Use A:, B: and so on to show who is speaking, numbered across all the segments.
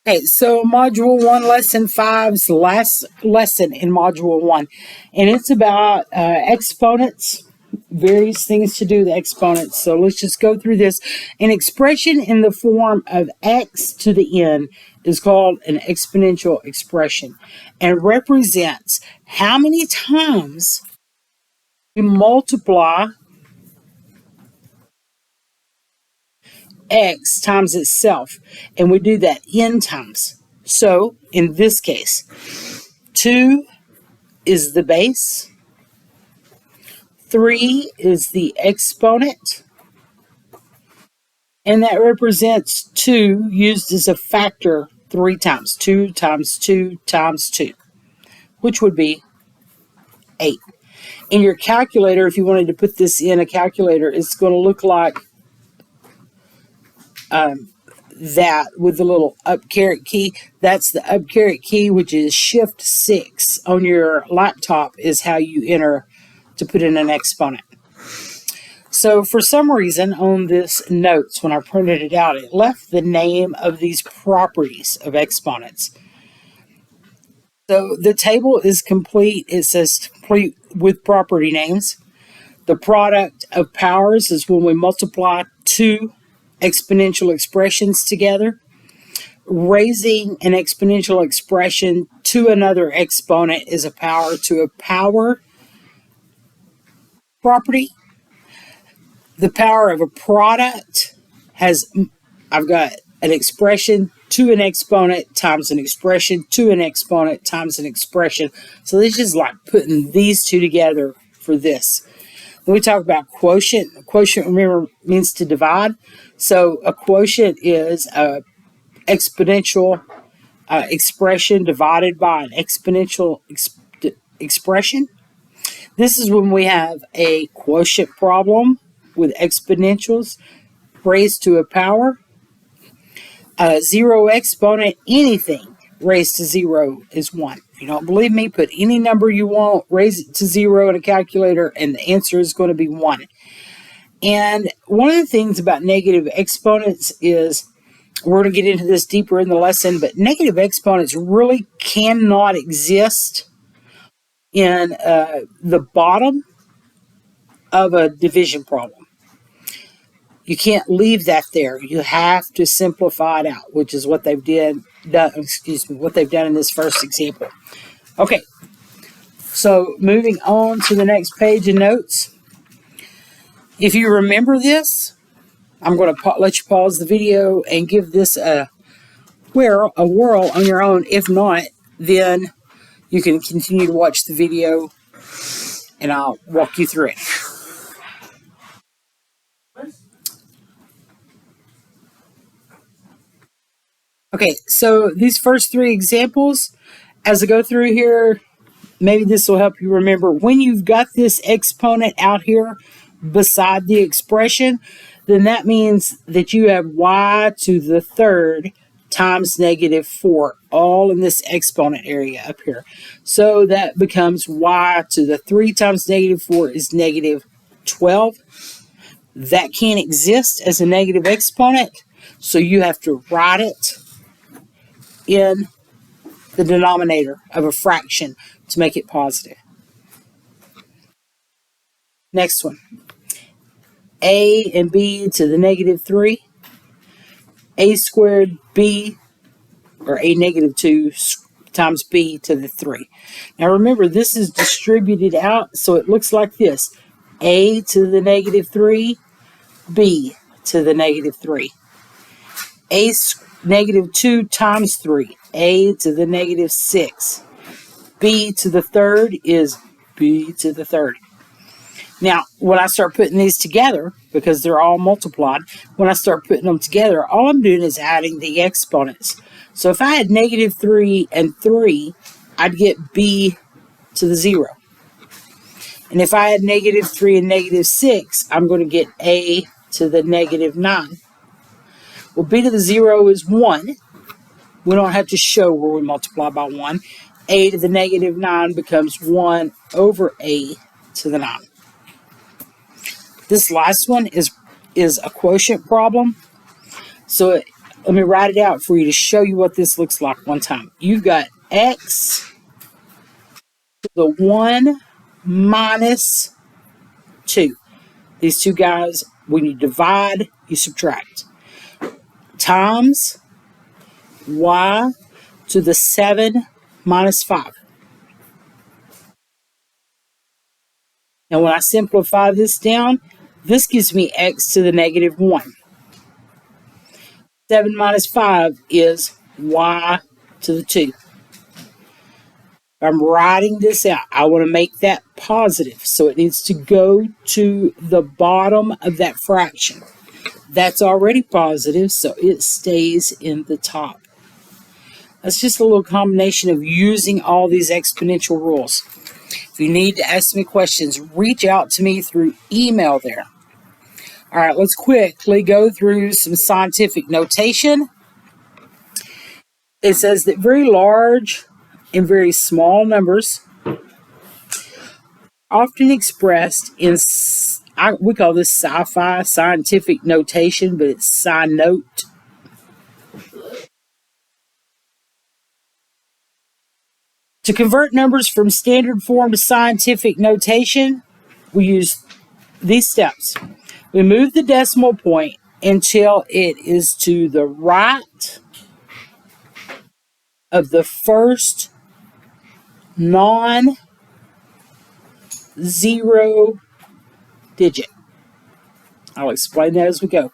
A: Okay, so Module 1, Lesson 5's last lesson in Module 1. And it's about exponents, various things to do with exponents. So let's just go through this. An expression in the form of x to the n is called an exponential expression and represents how many times we multiply x times itself, and we do that n times. So in this case, 2 is the base, 3 is the exponent, and that represents 2 used as a factor 3 times. 2 times 2 times 2, which would be 8. In your calculator, if you wanted to put this in a calculator, it's going to look like that with the little up caret key. That's the up caret key, which is Shift 6 on your laptop, is how you enter to put in an exponent. So for some reason on this notes, when I printed it out, it left the name of these properties of exponents. So the table is complete. It says complete with property names. The product of powers is when we multiply two exponential expressions together. Raising an exponential expression to another exponent is a power to a power property. The power of a product has, I've got an expression to an exponent times an expression to an exponent times an expression. So this is like putting these two together for this. When we talk about quotient, quotient, remember, means to divide. So a quotient is a exponential expression divided by an exponential expression. This is when we have a quotient problem with exponentials raised to a power. Zero exponent, anything raised to 0 is 1. If you don't believe me, put any number you want, raise it to 0 in a calculator, and the answer is going to be 1. And one of the things about negative exponents is, we're going to get into this deeper in the lesson, but negative exponents really cannot exist in the bottom of a division problem. You can't leave that there. You have to simplify it out, which is what they've done in this first example. Okay, so moving on to the next page of notes. If you remember this, I'm going to let you pause the video and give this a whirl on your own. If not, then you can continue to watch the video and I'll walk you through it. Okay, so these first 3 examples, as I go through here, maybe this will help you remember. When you've got this exponent out here beside the expression, then that means that you have y to the third times negative 4, all in this exponent area up here. So that becomes y to the 3 times negative 4 is negative 12. That can't exist as a negative exponent, so you have to write it in the denominator of a fraction to make it positive. Next one. A and b to the negative 3. A squared b, or a negative 2 times b to the 3. Now remember, this is distributed out, so it looks like this. A to the negative 3, b to the negative 3. A negative 2 times 3, a to the negative 6. B to the third is b to the third. Now, when I start putting these together, because they're all multiplied, when I start putting them together, all I'm doing is adding the exponents. So if I had negative 3 and 3, I'd get b to the 0. And if I had negative 3 and negative 6, I'm going to get a to the negative 9. Well, b to the 0 is 1. We don't have to show where we multiply by 1. A to the negative 9 becomes 1 over a to the 9. This last one is a quotient problem. So Let me write it out for you to show you what this looks like one time. You've got x to the 1 minus 2. These two guys, when you divide, you subtract. Times y to the 7 minus 5. Now when I simplify this down, this gives me x to the negative 1. 7 minus 5 is y to the 2. I'm writing this out. I want to make that positive, so it needs to go to the bottom of that fraction. That's already positive, so it stays in the top. That's just a little combination of using all these exponential rules. If you need to ask me questions, reach out to me through email there. All right, let's quickly go through some scientific notation. It says that very large and very small numbers, often expressed in, we call this sci-fi scientific notation, but it's sci-note. To convert numbers from standard form to scientific notation, we use these steps. We move the decimal point until it is to the right of the first non-zero digit. I'll explain that as we go.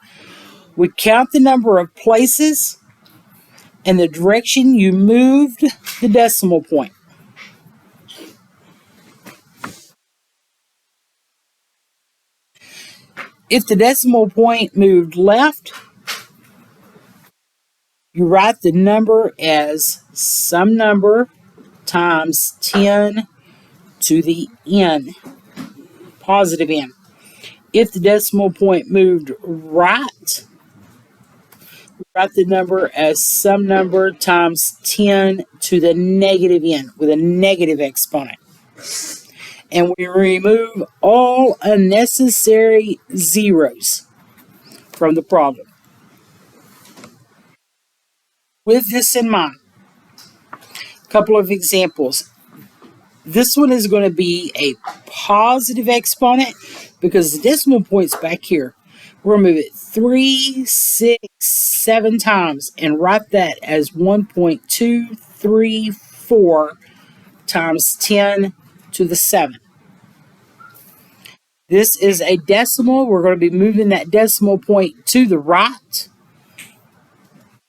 A: We count the number of places and the direction you moved the decimal point. If the decimal point moved left, you write the number as some number times 10 to the n, positive n. If the decimal point moved right, we write the number as some number times 10 to the negative n with a negative exponent. And we remove all unnecessary zeros from the problem. With this in mind, a couple of examples. This one is going to be a positive exponent because the decimal point's back here. We're going to move it 3, 6, 7 times and write that as 1.234 times 10 to the 7. This is a decimal. We're going to be moving that decimal point to the right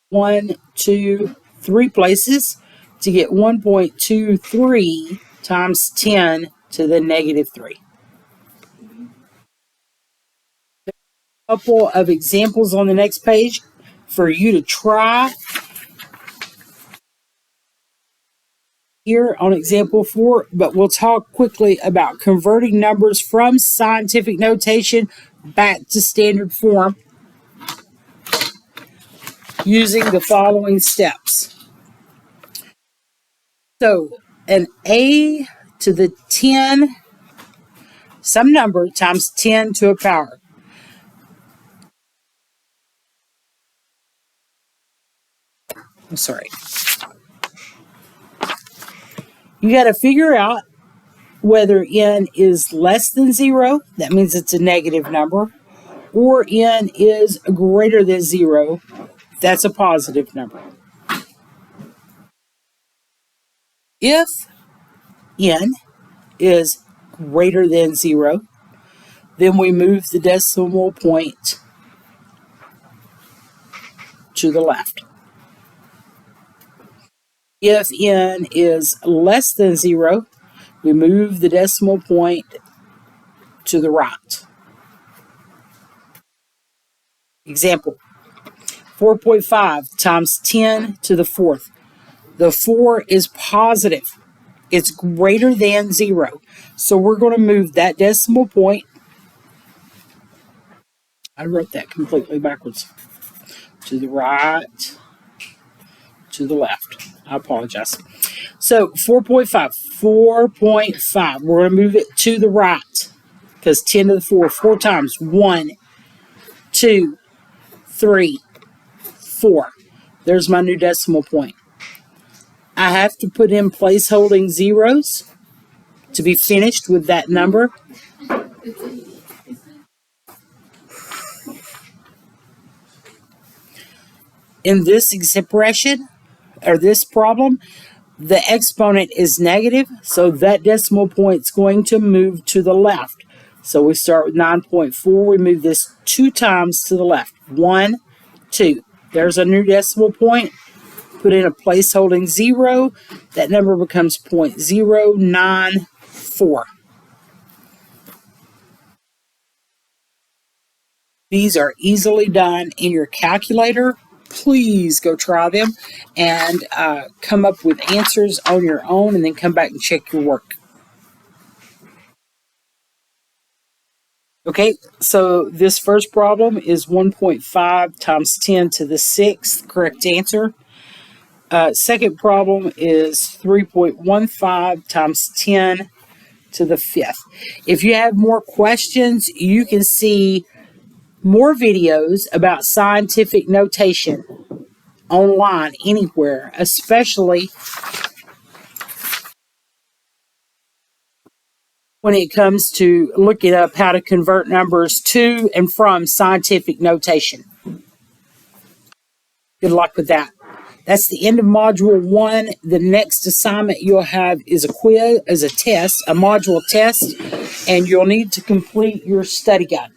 A: 1, 2, 3 places to get 1.23 times 10 to the negative 3. A couple of examples on the next page for you to try. Here on example 4, but we'll talk quickly about converting numbers from scientific notation back to standard form using the following steps. So an a to the 10, some number times 10 to a power. I'm sorry. You got to figure out whether n is less than 0, that means it's a negative number, or n is greater than 0, that's a positive number. If n is greater than 0, then we move the decimal point to the left. If n is less than 0, we move the decimal point to the right. Example, 4.5 times 10 to the 4th. The 4 is positive. It's greater than 0. So we're going to move that decimal point. I wrote that completely backwards. To the right, to the left. I apologize. So 4.5. 4.5. We're going to move it to the right because 10 to the 4 times. 1, 2, 3, 4. There's my new decimal point. I have to put in placeholding zeros to be finished with that number. In this expression, or this problem, the exponent is negative, so that decimal point is going to move to the left. So we start with 9.4. We move this 2 times to the left. 1, 2. There's a new decimal point. Put in a placeholding 0. That number becomes 0.094. These are easily done in your calculator. Please go try them and come up with answers on your own, and then come back and check your work. Okay, so this first problem is 1.5 times 10 to the 6th, correct answer. Second problem is 3.15 times 10 to the 5th. If you have more questions, you can see more videos about scientific notation online anywhere, especially when it comes to looking up how to convert numbers to and from scientific notation. Good luck with that. That's the end of Module 1. The next assignment you'll have is a quiz, as a test, a module test, and you'll need to complete your study guide.